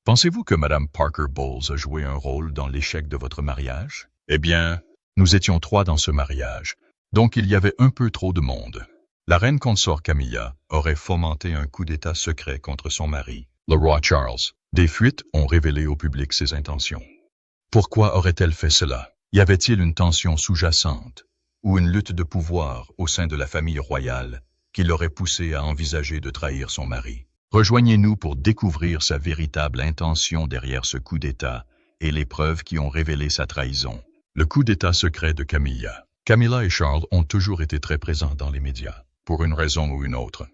Pensez-vous que Madame Parker Bowles a joué un rôle dans l'échec de votre mariage? Eh bien, nous étions 3 dans ce mariage, donc il y avait un peu trop de monde. La reine consort Camilla aurait fomenté un coup d'État secret contre son mari, le roi Charles. Des fuites ont révélé au public ses intentions. Pourquoi aurait-elle fait cela? Y avait-il une tension sous-jacente ou une lutte de pouvoir au sein de la famille royale qui l'aurait poussée à envisager de trahir son mari? Rejoignez-nous pour découvrir sa véritable intention derrière ce coup d'État et les preuves qui ont révélé sa trahison. Le coup d'État secret de Camilla. Camilla et Charles ont toujours été très présents dans les médias, pour une raison ou une autre.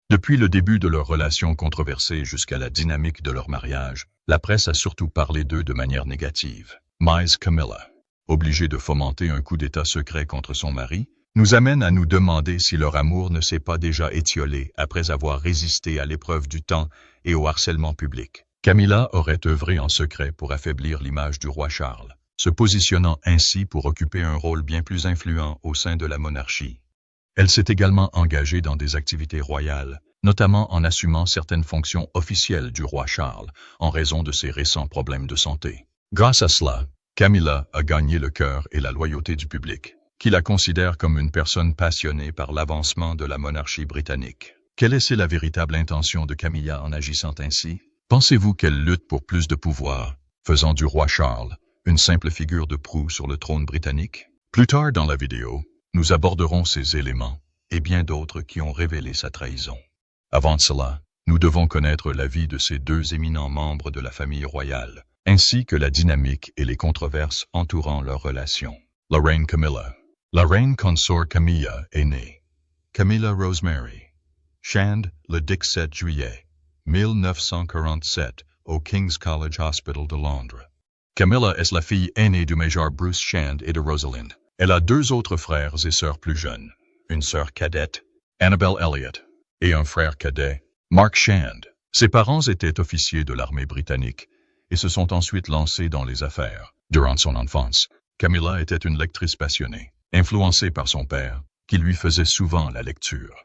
Depuis le début de leur relation controversée jusqu'à la dynamique de leur mariage, la presse a surtout parlé d'eux de manière négative. Mais Camilla, obligée de fomenter un coup d'État secret contre son mari, nous amène à nous demander si leur amour ne s'est pas déjà étiolé après avoir résisté à l'épreuve du temps et au harcèlement public. Camilla aurait œuvré en secret pour affaiblir l'image du roi Charles, se positionnant ainsi pour occuper un rôle bien plus influent au sein de la monarchie. Elle s'est également engagée dans des activités royales, notamment en assumant certaines fonctions officielles du roi Charles en raison de ses récents problèmes de santé. Grâce à cela, Camilla a gagné le cœur et la loyauté du public, qui la considère comme une personne passionnée par l'avancement de la monarchie britannique. Quelle est la véritable intention de Camilla en agissant ainsi? Pensez-vous qu'elle lutte pour plus de pouvoir, faisant du roi Charles une simple figure de proue sur le trône britannique? Plus tard dans la vidéo, nous aborderons ces éléments et bien d'autres qui ont révélé sa trahison. Avant cela, nous devons connaître la vie de ces 2 éminents membres de la famille royale, ainsi que la dynamique et les controverses entourant leur relation. La reine Camilla. La reine consort Camilla est née Camilla Rosemary Shand le 17 juillet 1947 au King's College Hospital de Londres. Camilla est la fille aînée du major Bruce Shand et de Rosalind. Elle a 2 autres frères et sœurs plus jeunes, une sœur cadette, Annabelle Elliott, et un frère cadet, Mark Shand. Ses parents étaient officiers de l'armée britannique et se sont ensuite lancés dans les affaires. Durant son enfance, Camilla était une lectrice passionnée, influencée par son père, qui lui faisait souvent la lecture.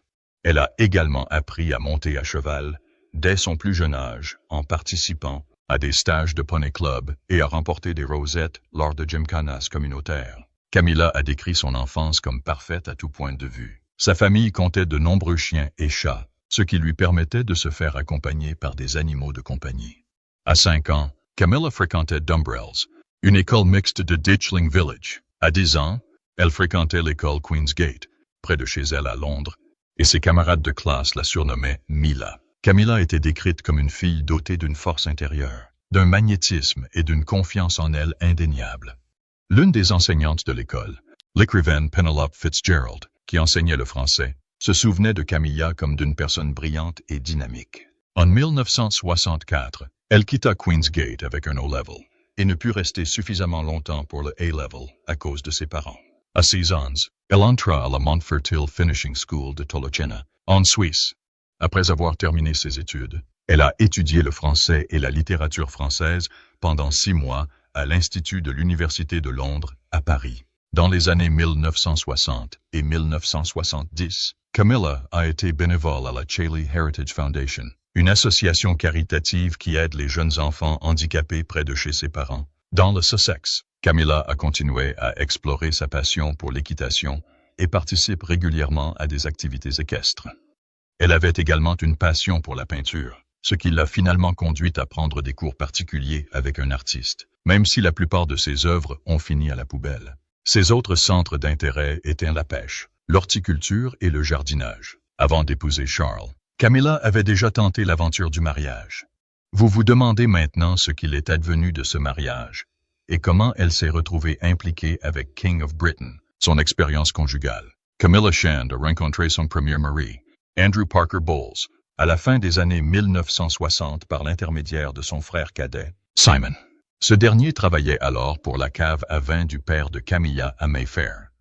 Elle a également appris à monter à cheval dès son plus jeune âge en participant à des stages de poney club et à remporter des rosettes lors de gymkhanas communautaires. Camilla a décrit son enfance comme parfaite à tout point de vue. Sa famille comptait de nombreux chiens et chats, ce qui lui permettait de se faire accompagner par des animaux de compagnie. À 5 ans, Camilla fréquentait Dumbrells, une école mixte de Ditchling Village. À 10 ans, elle fréquentait l'école Queen's Gate, près de chez elle à Londres, et ses camarades de classe la surnommaient Mila. Camilla était décrite comme une fille dotée d'une force intérieure, d'un magnétisme et d'une confiance en elle indéniable. L'une des enseignantes de l'école, l'écrivaine Penelope Fitzgerald, qui enseignait le français, se souvenait de Camilla comme d'une personne brillante et dynamique. En 1964, elle quitta Queen's Gate avec un O-level et ne put rester suffisamment longtemps pour le A-level à cause de ses parents. À 6 ans, elle entra à la Montfertil Finishing School de Tolocena, en Suisse. Après avoir terminé ses études, elle a étudié le français et la littérature française pendant 6 mois à l'Institut de l'Université de Londres à Paris. Dans les années 1960 et 1970, Camilla a été bénévole à la Chailey Heritage Foundation, une association caritative qui aide les jeunes enfants handicapés près de chez ses parents. Dans le Sussex, Camilla a continué à explorer sa passion pour l'équitation et participe régulièrement à des activités équestres. Elle avait également une passion pour la peinture, ce qui l'a finalement conduite à prendre des cours particuliers avec un artiste, même si la plupart de ses œuvres ont fini à la poubelle. Ses autres centres d'intérêt étaient la pêche, l'horticulture et le jardinage. Avant d'épouser Charles, Camilla avait déjà tenté l'aventure du mariage. Vous vous demandez maintenant ce qu'il est advenu de ce mariage et comment elle s'est retrouvée impliquée avec King of Britain, son expérience conjugale. Camilla Shand a rencontré son premier mari, Andrew Parker Bowles, à la fin des années 1960 par l'intermédiaire de son frère cadet, Simon. Ce dernier travaillait alors pour la cave à vin du père de Camilla à Mayfair.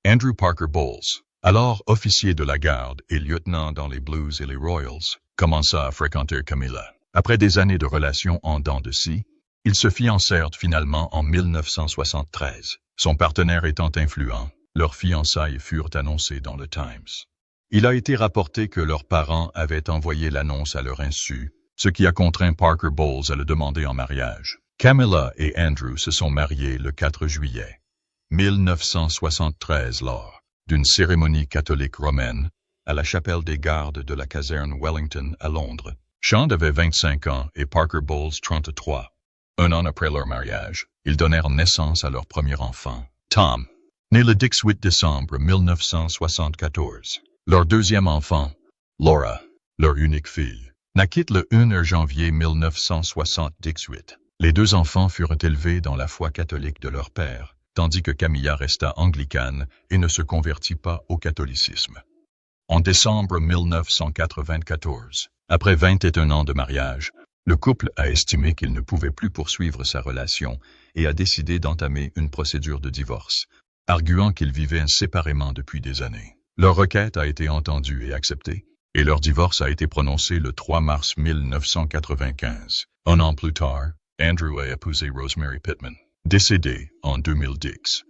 Andrew Parker Bowles, alors officier de la garde et lieutenant dans les Blues et les Royals, commença à fréquenter Camilla. Après des années de relations en dents de scie, ils se fiancèrent finalement en 1973. Son partenaire étant influent, leurs fiançailles furent annoncées dans le Times. Il a été rapporté que leurs parents avaient envoyé l'annonce à leur insu ce qui a contraint Parker Bowles à le demander en mariage. Camilla et Andrew se sont mariés le 4 juillet 1973 lors d'une cérémonie catholique romaine à la chapelle des gardes de la caserne Wellington à Londres. Sean avait 25 ans et Parker Bowles 33. Un an après leur mariage, ils donnèrent naissance à leur premier enfant, Tom, né le 18 décembre 1974. Leur deuxième enfant, Laura, leur unique fille, naquit le 1 janvier 1978. Les deux enfants furent élevés dans la foi catholique de leur père, tandis que Camilla resta anglicane et ne se convertit pas au catholicisme. En décembre 1994, après 21 ans de mariage, le couple a estimé qu'il ne pouvait plus poursuivre sa relation et a décidé d'entamer une procédure de divorce, arguant qu'ils vivaient séparément depuis des années. Leur requête a été entendue et acceptée, et leur divorce a été prononcé le 3 mars 1995. Un an plus tard, Andrew a épousé Rosemary Pittman, décédée en 2010.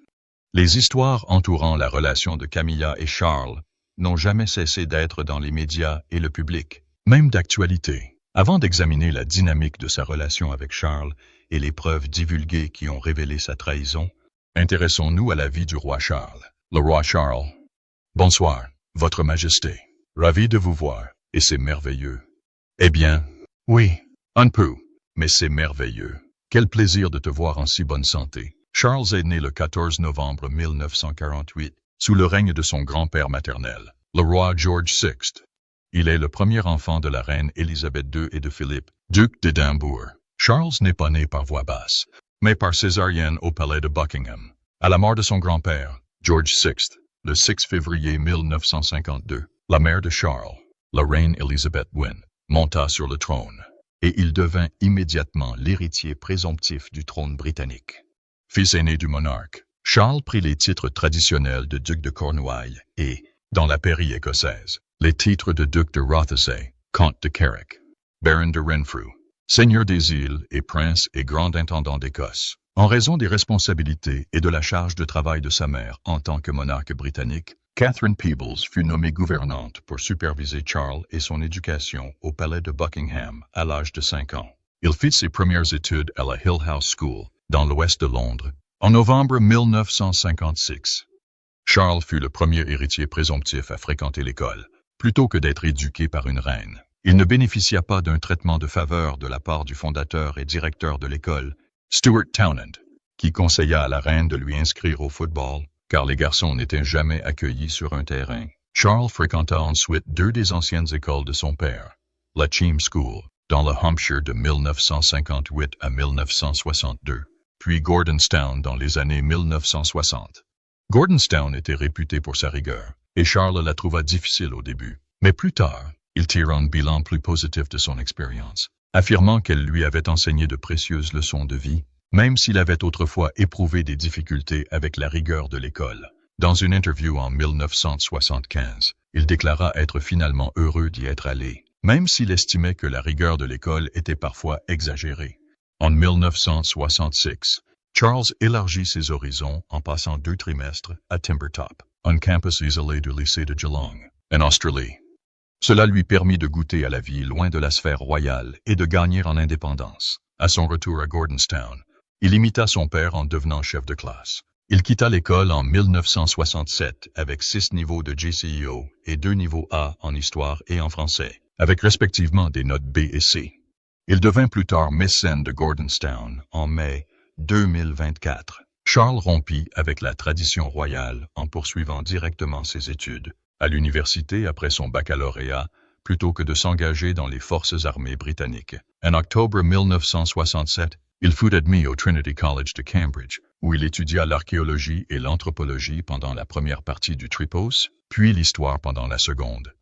Les histoires entourant la relation de Camilla et Charles n'ont jamais cessé d'être dans les médias et le public, même d'actualité. Avant d'examiner la dynamique de sa relation avec Charles et les preuves divulguées qui ont révélé sa trahison, intéressons-nous à la vie du roi Charles. Le roi Charles. Bonsoir, Votre Majesté. Ravi de vous voir, et c'est merveilleux. Eh bien, oui, un peu, mais c'est merveilleux. Quel plaisir de te voir en si bonne santé. Charles est né le 14 novembre 1948, sous le règne de son grand-père maternel, le roi George VI. Il est le premier enfant de la reine Élisabeth II et de Philippe, duc d'Édimbourg. Charles n'est pas né par voie basse, mais par césarienne au palais de Buckingham. À la mort de son grand-père, George VI, le 6 février 1952, la mère de Charles, la reine Élisabeth I, monta sur le trône, et il devint immédiatement l'héritier présomptif du trône britannique. Fils aîné du monarque, Charles prit les titres traditionnels de duc de Cornouailles et, dans la pairie écossaise, les titres de duc de Rothesay, comte de Carrick, baron de Renfrew, seigneur des îles et prince et grand intendant d'Écosse. En raison des responsabilités et de la charge de travail de sa mère en tant que monarque britannique, Catherine Peebles fut nommée gouvernante pour superviser Charles et son éducation au palais de Buckingham à l'âge de 5 ans. Il fit ses premières études à la Hill House School, dans l'ouest de Londres, en novembre 1956. Charles fut le premier héritier présomptif à fréquenter l'école, plutôt que d'être éduqué par une reine. Il ne bénéficia pas d'un traitement de faveur de la part du fondateur et directeur de l'école, Stuart Townend, qui conseilla à la reine de lui inscrire au football, car les garçons n'étaient jamais accueillis sur un terrain. Charles fréquenta ensuite deux des anciennes écoles de son père, la Cheam School, dans le Hampshire de 1958 à 1962, puis Gordonstown dans les années 1960. Gordonstown était réputé pour sa rigueur, et Charles la trouva difficile au début. Mais plus tard, il tira un bilan plus positif de son expérience, affirmant qu'elle lui avait enseigné de précieuses leçons de vie, même s'il avait autrefois éprouvé des difficultés avec la rigueur de l'école. Dans une interview en 1975, il déclara être finalement heureux d'y être allé, même s'il estimait que la rigueur de l'école était parfois exagérée. En 1966, Charles élargit ses horizons en passant 2 trimestres à Timbertop, un campus isolé du lycée de Geelong, en Australie. Cela lui permit de goûter à la vie loin de la sphère royale et de gagner en indépendance. À son retour à Gordonstown, il imita son père en devenant chef de classe. Il quitta l'école en 1967 avec 6 niveaux de GCEO et 2 niveaux A en histoire et en français, avec respectivement des notes B et C. Il devint plus tard mécène de Gordonstown en mai 2024. Charles rompit avec la tradition royale en poursuivant directement ses études à l'université après son baccalauréat, plutôt que de s'engager dans les forces armées britanniques. En octobre 1967, il fut admis au Trinity College de Cambridge, où il étudia l'archéologie et l'anthropologie pendant la première partie du Tripos, puis l'histoire pendant la seconde.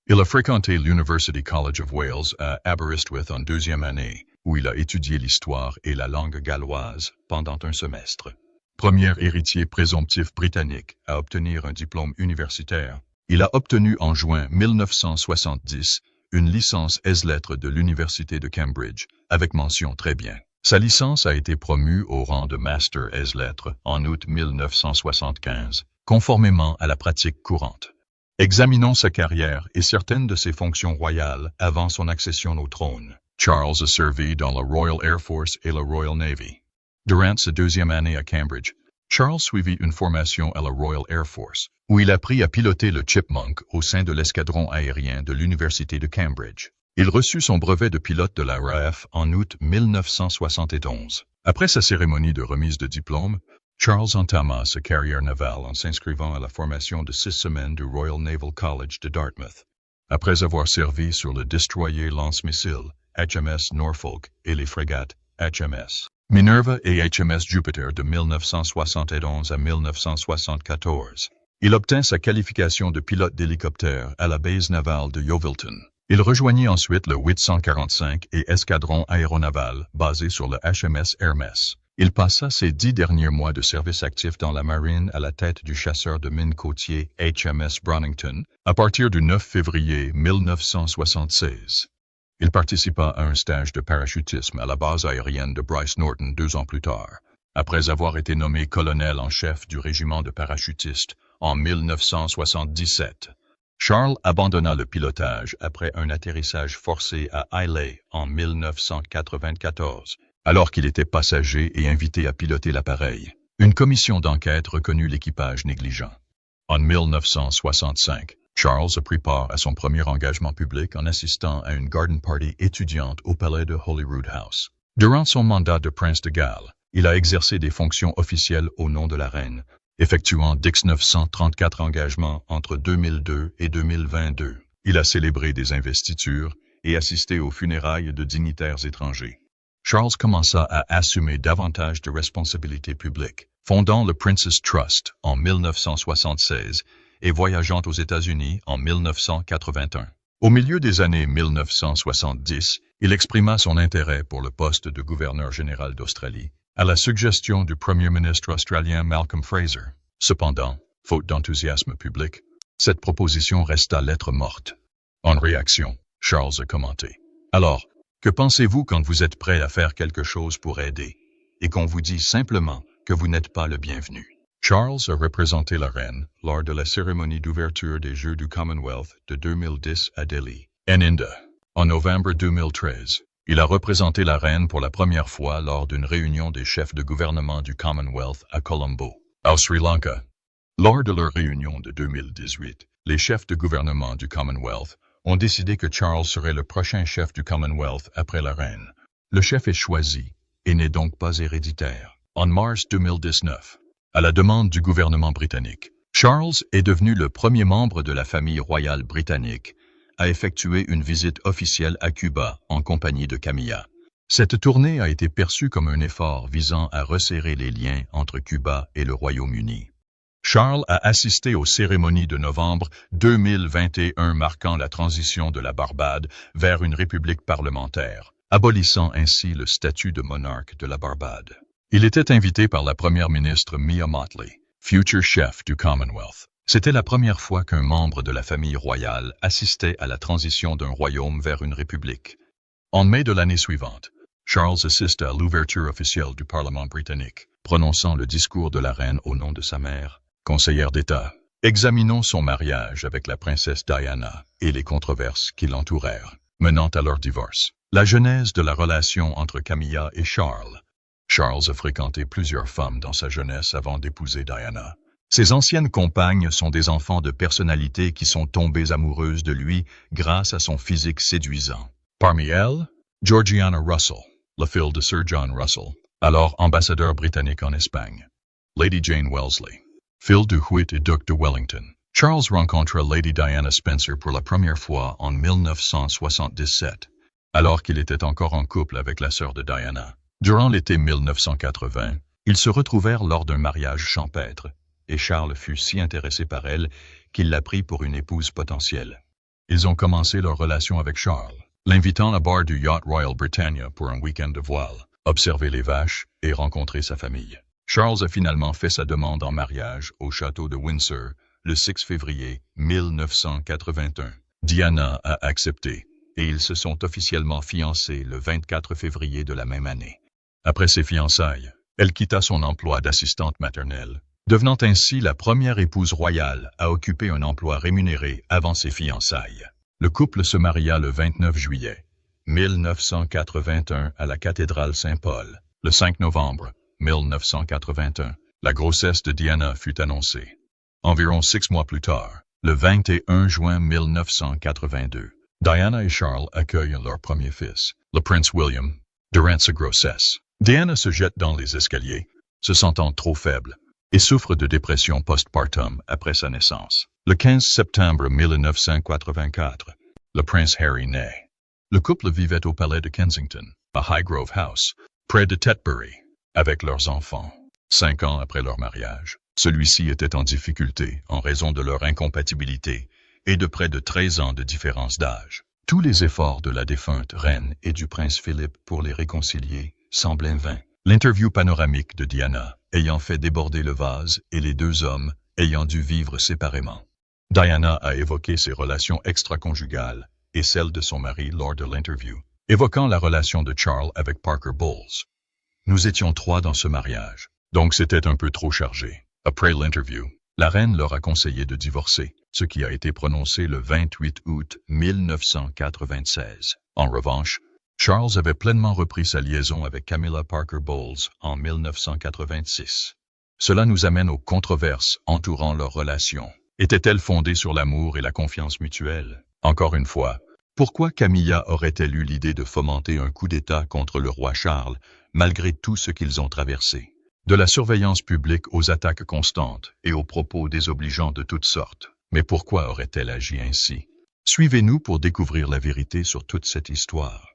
Il a fréquenté l'University College of Wales à Aberystwyth en 2e année, où il a étudié l'histoire et la langue galloise pendant un semestre. Premier héritier présomptif britannique à obtenir un diplôme universitaire, il a obtenu en juin 1970 une licence ès-lettres de l'Université de Cambridge, avec mention très bien. Sa licence a été promue au rang de Master ès-lettres en août 1975, conformément à la pratique courante. Examinons sa carrière et certaines de ses fonctions royales avant son accession au trône. Charles a servi dans la Royal Air Force et la Royal Navy. Durant sa deuxième année à Cambridge, Charles suivit une formation à la Royal Air Force, où il apprit à piloter le Chipmunk au sein de l'escadron aérien de l'Université de Cambridge. Il reçut son brevet de pilote de la RAF en août 1971. Après sa cérémonie de remise de diplôme, Charles entama sa carrière navale en s'inscrivant à la formation de 6 semaines du Royal Naval College de Dartmouth. Après avoir servi sur le destroyer lance-missiles HMS Norfolk et les frégates HMS Minerva et HMS Jupiter de 1971 à 1974, il obtint sa qualification de pilote d'hélicoptère à la base navale de Yeovilton. Il rejoignit ensuite le 845 et escadron aéronaval basé sur le HMS Hermes. Il passa ses 10 derniers mois de service actif dans la marine à la tête du chasseur de mines côtier HMS Brownington à partir du 9 février 1976. Il participa à un stage de parachutisme à la base aérienne de Bryce Norton 2 ans plus tard, après avoir été nommé colonel en chef du régiment de parachutistes en 1977. Charles abandonna le pilotage après un atterrissage forcé à Islay en 1994, alors qu'il était passager et invité à piloter l'appareil. Une commission d'enquête reconnut l'équipage négligent. En 1965, Charles a pris part à son premier engagement public en assistant à une garden party étudiante au palais de Holyrood House. Durant son mandat de prince de Galles, il a exercé des fonctions officielles au nom de la reine, effectuant 934 engagements entre 2002 et 2022. Il a célébré des investitures et assisté aux funérailles de dignitaires étrangers. Charles commença à assumer davantage de responsabilités publiques, fondant le Prince's Trust en 1976 et voyageant aux États-Unis en 1981. Au milieu des années 1970, il exprima son intérêt pour le poste de gouverneur général d'Australie, à la suggestion du premier ministre australien Malcolm Fraser. Cependant, faute d'enthousiasme public, cette proposition resta lettre morte. En réaction, Charles a commenté: « Alors, que pensez-vous quand vous êtes prêt à faire quelque chose pour aider, et qu'on vous dit simplement que vous n'êtes pas le bienvenu ?» Charles a représenté la reine lors de la cérémonie d'ouverture des Jeux du Commonwealth de 2010 à Delhi, en Inde. En novembre 2013, il a représenté la reine pour la première fois lors d'une réunion des chefs de gouvernement du Commonwealth à Colombo, au Sri Lanka. Lors de leur réunion de 2018, les chefs de gouvernement du Commonwealth ont décidé que Charles serait le prochain chef du Commonwealth après la reine. Le chef est choisi et n'est donc pas héréditaire. En mars 2019, à la demande du gouvernement britannique, Charles est devenu le premier membre de la famille royale britannique à effectuer une visite officielle à Cuba en compagnie de Camilla. Cette tournée a été perçue comme un effort visant à resserrer les liens entre Cuba et le Royaume-Uni. Charles a assisté aux cérémonies de novembre 2021 marquant la transition de la Barbade vers une république parlementaire, abolissant ainsi le statut de monarque de la Barbade. Il était invité par la première ministre Mia Mottley, futur chef du Commonwealth. C'était la première fois qu'un membre de la famille royale assistait à la transition d'un royaume vers une république. En mai de l'année suivante, Charles assiste à l'ouverture officielle du Parlement britannique, prononçant le discours de la reine au nom de sa mère, conseillère d'État. Examinons son mariage avec la princesse Diana et les controverses qui l'entourèrent, menant à leur divorce. La genèse de la relation entre Camilla et Charles. Charles a fréquenté plusieurs femmes dans sa jeunesse avant d'épouser Diana. Ses anciennes compagnes sont des enfants de personnalités qui sont tombées amoureuses de lui grâce à son physique séduisant. Parmi elles, Georgiana Russell, la fille de Sir John Russell, alors ambassadeur britannique en Espagne. Lady Jane Wellesley, fille du huit et duc de Wellington. Charles rencontra Lady Diana Spencer pour la première fois en 1977, alors qu'il était encore en couple avec la sœur de Diana. Durant l'été 1980, ils se retrouvèrent lors d'un mariage champêtre, et Charles fut si intéressé par elle qu'il la prit pour une épouse potentielle. Ils ont commencé leur relation avec Charles, l'invitant à bord du yacht Royal Britannia pour un week-end de voile, observer les vaches et rencontrer sa famille. Charles a finalement fait sa demande en mariage au château de Windsor le 6 février 1981. Diana a accepté, et ils se sont officiellement fiancés le 24 février de la même année. Après ses fiançailles, elle quitta son emploi d'assistante maternelle, devenant ainsi la première épouse royale à occuper un emploi rémunéré avant ses fiançailles. Le couple se maria le 29 juillet 1981 à la cathédrale Saint-Paul. Le 5 novembre 1981, la grossesse de Diana fut annoncée. Environ 6 mois plus tard, le 21 juin 1982, Diana et Charles accueillent leur premier fils, le prince William, durant sa grossesse. Diana se jette dans les escaliers, se sentant trop faible, et souffre de dépression postpartum après sa naissance. Le 15 septembre 1984, le prince Harry naît. Le couple vivait au palais de Kensington, à Highgrove House, près de Tetbury, avec leurs enfants. 5 ans après leur mariage, celui-ci était en difficulté en raison de leur incompatibilité et de près de 13 ans de différence d'âge. Tous les efforts de la défunte reine et du prince Philippe pour les réconcilier semblaient vains. L'interview panoramique de Diana ayant fait déborder le vase et les deux hommes ayant dû vivre séparément. Diana a évoqué ses relations extra-conjugales et celle de son mari lors de l'interview, évoquant la relation de Charles avec Parker Bowles. Nous étions 3 dans ce mariage, donc c'était un peu trop chargé. Après l'interview, la reine leur a conseillé de divorcer, ce qui a été prononcé le 28 août 1996. En revanche, Charles avait pleinement repris sa liaison avec Camilla Parker Bowles en 1986. Cela nous amène aux controverses entourant leur relation. Était-elle fondée sur l'amour et la confiance mutuelle? Encore une fois, pourquoi Camilla aurait-elle eu l'idée de fomenter un coup d'État contre le roi Charles, malgré tout ce qu'ils ont traversé? De la surveillance publique aux attaques constantes et aux propos désobligeants de toutes sortes. Mais pourquoi aurait-elle agi ainsi? Suivez-nous pour découvrir la vérité sur toute cette histoire.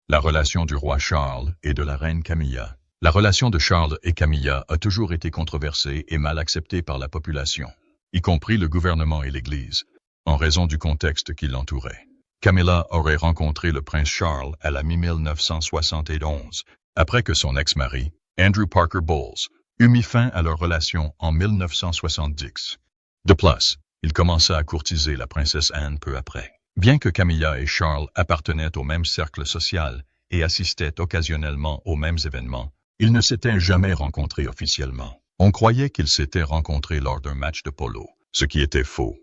La relation du roi Charles et de la reine Camilla. La relation de Charles et Camilla a toujours été controversée et mal acceptée par la population, y compris le gouvernement et l'Église, en raison du contexte qui l'entourait. Camilla aurait rencontré le prince Charles à la mi-1971, après que son ex-mari, Andrew Parker Bowles, eut mis fin à leur relation en 1970. De plus, il commença à courtiser la princesse Anne peu après. Bien que Camilla et Charles appartenaient au même cercle social et assistaient occasionnellement aux mêmes événements, ils ne s'étaient jamais rencontrés officiellement. On croyait qu'ils s'étaient rencontrés lors d'un match de polo, ce qui était faux.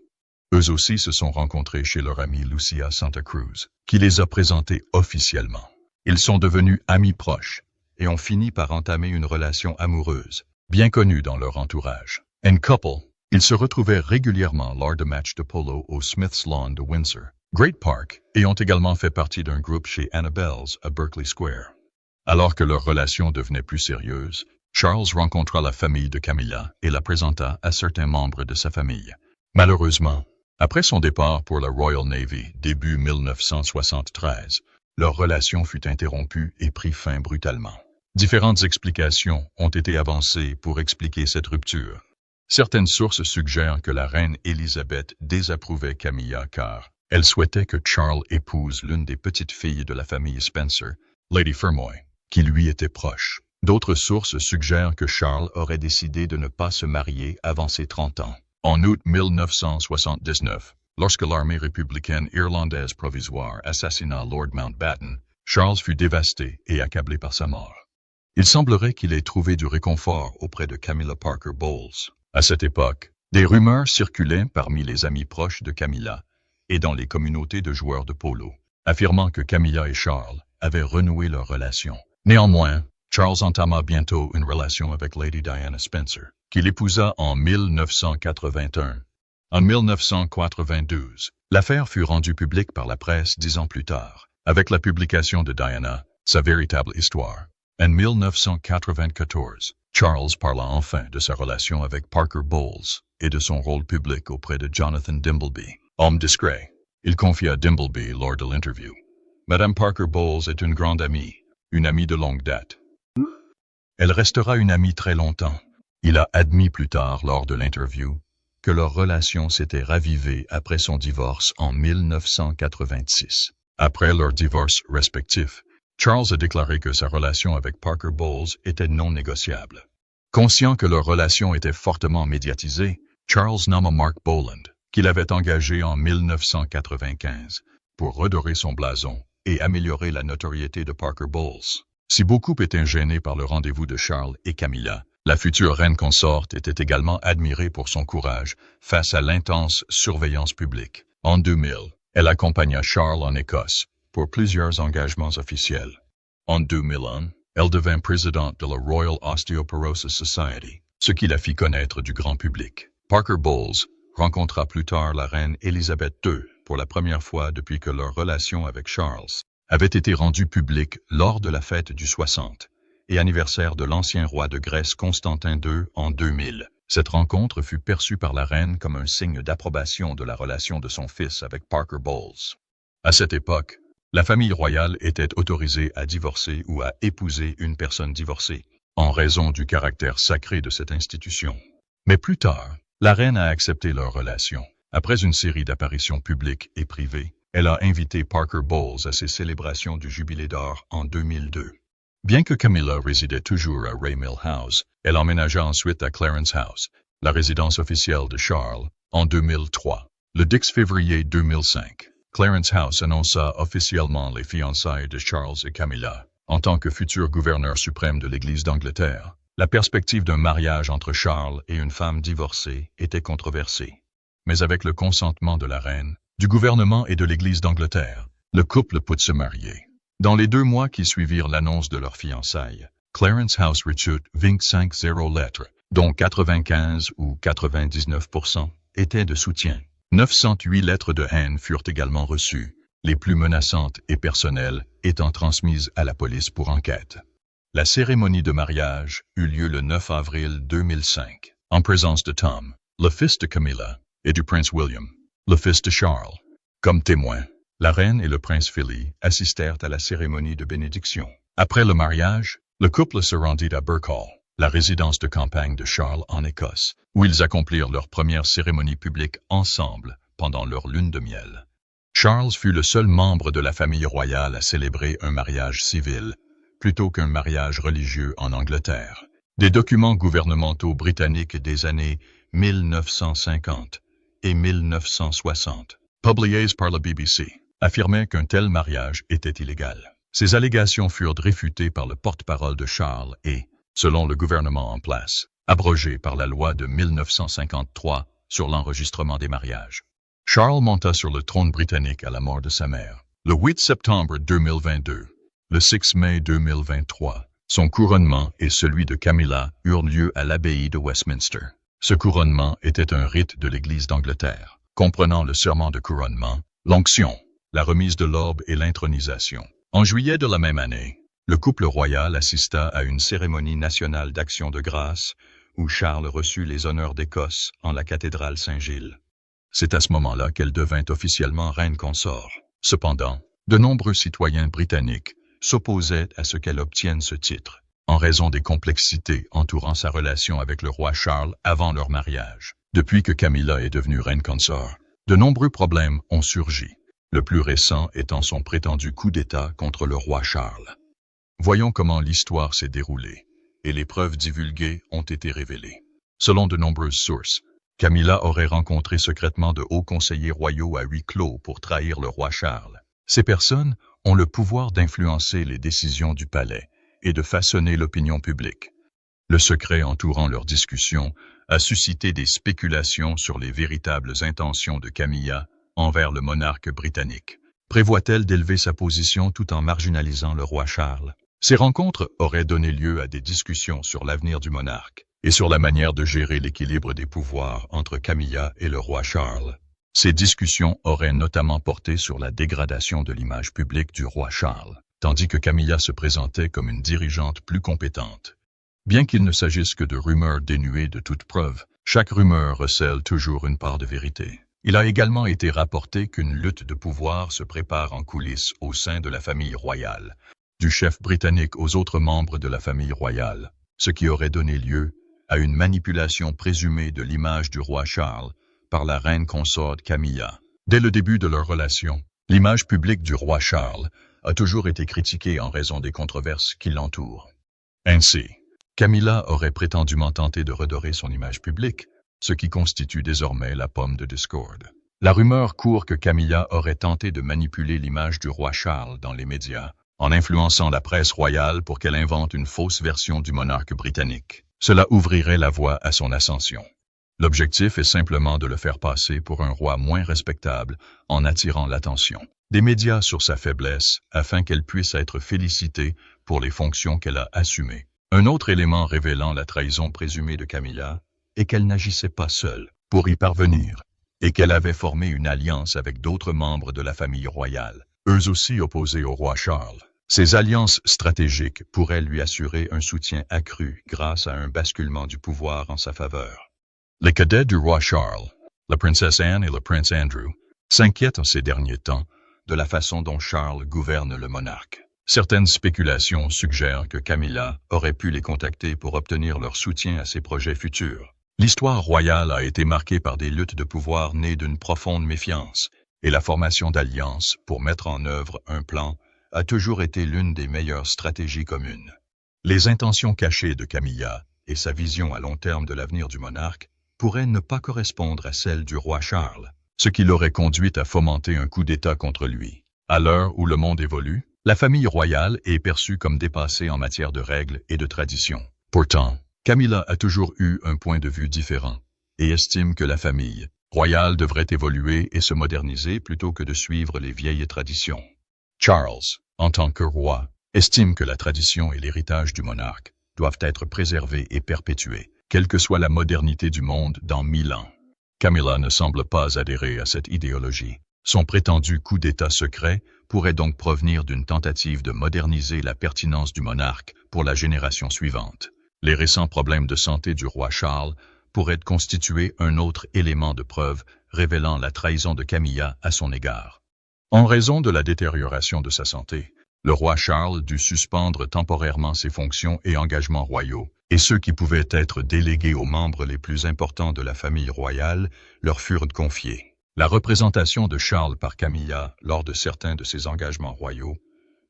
Eux aussi se sont rencontrés chez leur amie Lucia Santa Cruz, qui les a présentés officiellement. Ils sont devenus amis proches et ont fini par entamer une relation amoureuse, bien connue dans leur entourage. Un couple, ils se retrouvaient régulièrement lors de matchs de polo au Smith's Lawn de Windsor, Great Park, et ont également fait partie d'un groupe chez Annabelle's à Berkeley Square. Alors que leur relation devenait plus sérieuse, Charles rencontra la famille de Camilla et la présenta à certains membres de sa famille. Malheureusement, après son départ pour la Royal Navy début 1973, leur relation fut interrompue et prit fin brutalement. Différentes explications ont été avancées pour expliquer cette rupture. Certaines sources suggèrent que la reine Élisabeth désapprouvait Camilla car elle souhaitait que Charles épouse l'une des petites filles de la famille Spencer, Lady Fermoy, qui lui était proche. D'autres sources suggèrent que Charles aurait décidé de ne pas se marier avant ses 30 ans. En août 1979, lorsque l'armée républicaine irlandaise provisoire assassina Lord Mountbatten, Charles fut dévasté et accablé par sa mort. Il semblerait qu'il ait trouvé du réconfort auprès de Camilla Parker Bowles. À cette époque, des rumeurs circulaient parmi les amis proches de Camilla et dans les communautés de joueurs de polo, affirmant que Camilla et Charles avaient renoué leur relation. Néanmoins, Charles entama bientôt une relation avec Lady Diana Spencer, qu'il épousa en 1981. En 1992, l'affaire fut rendue publique par la presse 10 ans plus tard, avec la publication de Diana, sa véritable histoire. En 1994, Charles parla enfin de sa relation avec Parker Bowles et de son rôle public auprès de Jonathan Dimbleby. Homme discret, il confia à Dimbleby lors de l'interview. Madame Parker Bowles est une grande amie, une amie de longue date. Elle restera une amie très longtemps. Il a admis plus tard lors de l'interview que leur relation s'était ravivée après son divorce en 1986. Après leur divorce respectif, Charles a déclaré que sa relation avec Parker Bowles était non négociable. Conscient que leur relation était fortement médiatisée, Charles nomma Mark Boland, qu'il avait engagé en 1995, pour redorer son blason et améliorer la notoriété de Parker Bowles. Si beaucoup étaient gênés par le rendez-vous de Charles et Camilla, la future reine consorte était également admirée pour son courage face à l'intense surveillance publique. En 2000, elle accompagna Charles en Écosse pour plusieurs engagements officiels. En 2001, elle devint présidente de la Royal Osteoporosis Society, ce qui la fit connaître du grand public. Parker Bowles rencontra plus tard la reine Élisabeth II pour la première fois depuis que leur relation avec Charles avait été rendue publique lors de la fête du 60 et anniversaire de l'ancien roi de Grèce Constantin II en 2000. Cette rencontre fut perçue par la reine comme un signe d'approbation de la relation de son fils avec Parker Bowles. À cette époque, la famille royale était autorisée à divorcer ou à épouser une personne divorcée, en raison du caractère sacré de cette institution. Mais plus tard, la reine a accepté leur relation. Après une série d'apparitions publiques et privées, elle a invité Parker Bowles à ses célébrations du Jubilé d'or en 2002. Bien que Camilla résidait toujours à Raymill House, elle emménagea ensuite à Clarence House, la résidence officielle de Charles, en 2003. Le 10 février 2005, Clarence House annonça officiellement les fiançailles de Charles et Camilla. En tant que futur gouverneur suprême de l'Église d'Angleterre, la perspective d'un mariage entre Charles et une femme divorcée était controversée. Mais avec le consentement de la reine, du gouvernement et de l'Église d'Angleterre, le couple put se marier. Dans les 2 mois qui suivirent l'annonce de leurs fiançailles, Clarence House reçut 25 lettres, dont 95 ou 99% étaient de soutien. 908 lettres de haine furent également reçues, les plus menaçantes et personnelles étant transmises à la police pour enquête. La cérémonie de mariage eut lieu le 9 avril 2005, en présence de Tom, le fils de Camilla, et du prince William, le fils de Charles. Comme témoins, la reine et le prince Philly assistèrent à la cérémonie de bénédiction. Après le mariage, le couple se rendit à Birkhall, la résidence de campagne de Charles en Écosse, où ils accomplirent leur première cérémonie publique ensemble pendant leur lune de miel. Charles fut le seul membre de la famille royale à célébrer un mariage civil, plutôt qu'un mariage religieux en Angleterre. Des documents gouvernementaux britanniques des années 1950 et 1960, publiés par la BBC, affirmaient qu'un tel mariage était illégal. Ces allégations furent réfutées par le porte-parole de Charles et, selon le gouvernement en place, abrogées par la loi de 1953 sur l'enregistrement des mariages. Charles monta sur le trône britannique à la mort de sa mère, le 8 septembre 2022. Le 6 mai 2023, son couronnement et celui de Camilla eurent lieu à l'abbaye de Westminster. Ce couronnement était un rite de l'Église d'Angleterre, comprenant le serment de couronnement, l'onction, la remise de l'orbe et l'intronisation. En juillet de la même année, le couple royal assista à une cérémonie nationale d'action de grâce où Charles reçut les honneurs d'Écosse en la cathédrale Saint-Gilles. C'est à ce moment-là qu'elle devint officiellement reine consort. Cependant, de nombreux citoyens britanniques s'opposaient à ce qu'elle obtienne ce titre, en raison des complexités entourant sa relation avec le roi Charles avant leur mariage. Depuis que Camilla est devenue reine consort, de nombreux problèmes ont surgi, le plus récent étant son prétendu coup d'État contre le roi Charles. Voyons comment l'histoire s'est déroulée, et les preuves divulguées ont été révélées. Selon de nombreuses sources, Camilla aurait rencontré secrètement de hauts conseillers royaux à huis clos pour trahir le roi Charles. Ces personnes ont le pouvoir d'influencer les décisions du palais et de façonner l'opinion publique. Le secret entourant leurs discussions a suscité des spéculations sur les véritables intentions de Camilla envers le monarque britannique. Prévoit-elle d'élever sa position tout en marginalisant le roi Charles? Ces rencontres auraient donné lieu à des discussions sur l'avenir du monarque et sur la manière de gérer l'équilibre des pouvoirs entre Camilla et le roi Charles. Ces discussions auraient notamment porté sur la dégradation de l'image publique du roi Charles, tandis que Camilla se présentait comme une dirigeante plus compétente. Bien qu'il ne s'agisse que de rumeurs dénuées de toute preuve, chaque rumeur recèle toujours une part de vérité. Il a également été rapporté qu'une lutte de pouvoir se prépare en coulisses au sein de la famille royale, du chef britannique aux autres membres de la famille royale, ce qui aurait donné lieu à une manipulation présumée de l'image du roi Charles par la reine consort Camilla. Dès le début de leur relation, l'image publique du roi Charles a toujours été critiquée en raison des controverses qui l'entourent. Ainsi, Camilla aurait prétendument tenté de redorer son image publique, ce qui constitue désormais la pomme de discorde. La rumeur court que Camilla aurait tenté de manipuler l'image du roi Charles dans les médias, en influençant la presse royale pour qu'elle invente une fausse version du monarque britannique. Cela ouvrirait la voie à son ascension. L'objectif est simplement de le faire passer pour un roi moins respectable en attirant l'attention. des médias sur sa faiblesse afin qu'elle puisse être félicitée pour les fonctions qu'elle a assumées. Un autre élément révélant la trahison présumée de Camilla est qu'elle n'agissait pas seule pour y parvenir et qu'elle avait formé une alliance avec d'autres membres de la famille royale, eux aussi opposés au roi Charles. Ces alliances stratégiques pourraient lui assurer un soutien accru grâce à un basculement du pouvoir en sa faveur. Les cadets du roi Charles, la princesse Anne et le prince Andrew, s'inquiètent en ces derniers temps de la façon dont Charles gouverne le monarque. Certaines spéculations suggèrent que Camilla aurait pu les contacter pour obtenir leur soutien à ses projets futurs. L'histoire royale a été marquée par des luttes de pouvoir nées d'une profonde méfiance, et la formation d'alliances pour mettre en œuvre un plan a toujours été l'une des meilleures stratégies communes. Les intentions cachées de Camilla et sa vision à long terme de l'avenir du monarque pourraient ne pas correspondre à celles du roi Charles, ce qui l'aurait conduite à fomenter un coup d'État contre lui. À l'heure où le monde évolue, la famille royale est perçue comme dépassée en matière de règles et de traditions. Pourtant, Camilla a toujours eu un point de vue différent et estime que la famille royale devrait évoluer et se moderniser plutôt que de suivre les vieilles traditions. Charles, en tant que roi, estime que la tradition et l'héritage du monarque doivent être préservés et perpétués, quelle que soit la modernité du monde dans 1000 ans. Camilla ne semble pas adhérer à cette idéologie. Son prétendu coup d'État secret pourrait donc provenir d'une tentative de moderniser la pertinence du monarque pour la génération suivante. Les récents problèmes de santé du roi Charles pourraient constituer un autre élément de preuve révélant la trahison de Camilla à son égard. En raison de la détérioration de sa santé, le roi Charles dut suspendre temporairement ses fonctions et engagements royaux, et ceux qui pouvaient être délégués aux membres les plus importants de la famille royale leur furent confiés. La représentation de Charles par Camilla lors de certains de ses engagements royaux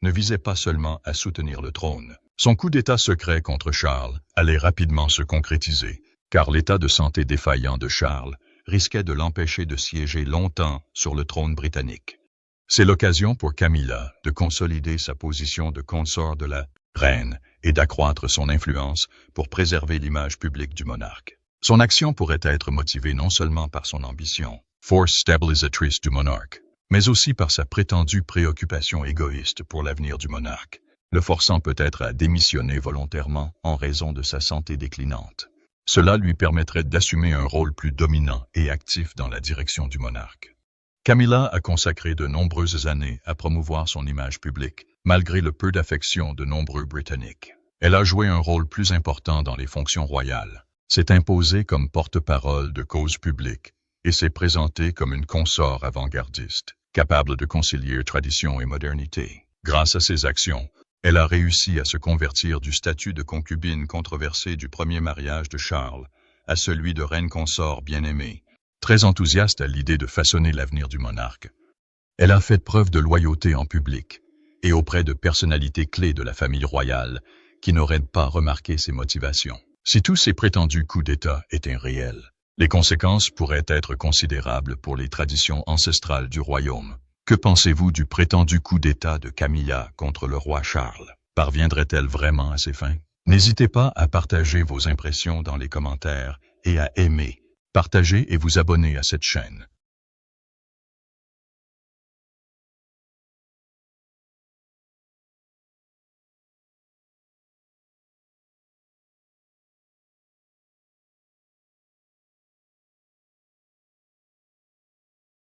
ne visait pas seulement à soutenir le trône. Son coup d'État secret contre Charles allait rapidement se concrétiser, car l'état de santé défaillant de Charles risquait de l'empêcher de siéger longtemps sur le trône britannique. C'est l'occasion pour Camilla de consolider sa position de consort de la reine et d'accroître son influence pour préserver l'image publique du monarque. Son action pourrait être motivée non seulement par son ambition, force stabilisatrice du monarque, mais aussi par sa prétendue préoccupation égoïste pour l'avenir du monarque, le forçant peut-être à démissionner volontairement en raison de sa santé déclinante. Cela lui permettrait d'assumer un rôle plus dominant et actif dans la direction du monarque. Camilla a consacré de nombreuses années à promouvoir son image publique, malgré le peu d'affection de nombreux Britanniques. Elle a joué un rôle plus important dans les fonctions royales, s'est imposée comme porte-parole de causes publiques et s'est présentée comme une consort avant-gardiste, capable de concilier tradition et modernité. Grâce à ses actions, elle a réussi à se convertir du statut de concubine controversée du premier mariage de Charles à celui de reine consort bien-aimée. Très enthousiaste à l'idée de façonner l'avenir du monarque, elle a fait preuve de loyauté en public et auprès de personnalités clés de la famille royale qui n'auraient pas remarqué ses motivations. Si tous ces prétendus coups d'État étaient réels, les conséquences pourraient être considérables pour les traditions ancestrales du royaume. Que pensez-vous du prétendu coup d'État de Camilla contre le roi Charles? Parviendrait-elle vraiment à ses fins? N'hésitez pas à partager vos impressions dans les commentaires et à aimer, partager et vous abonner à cette chaîne.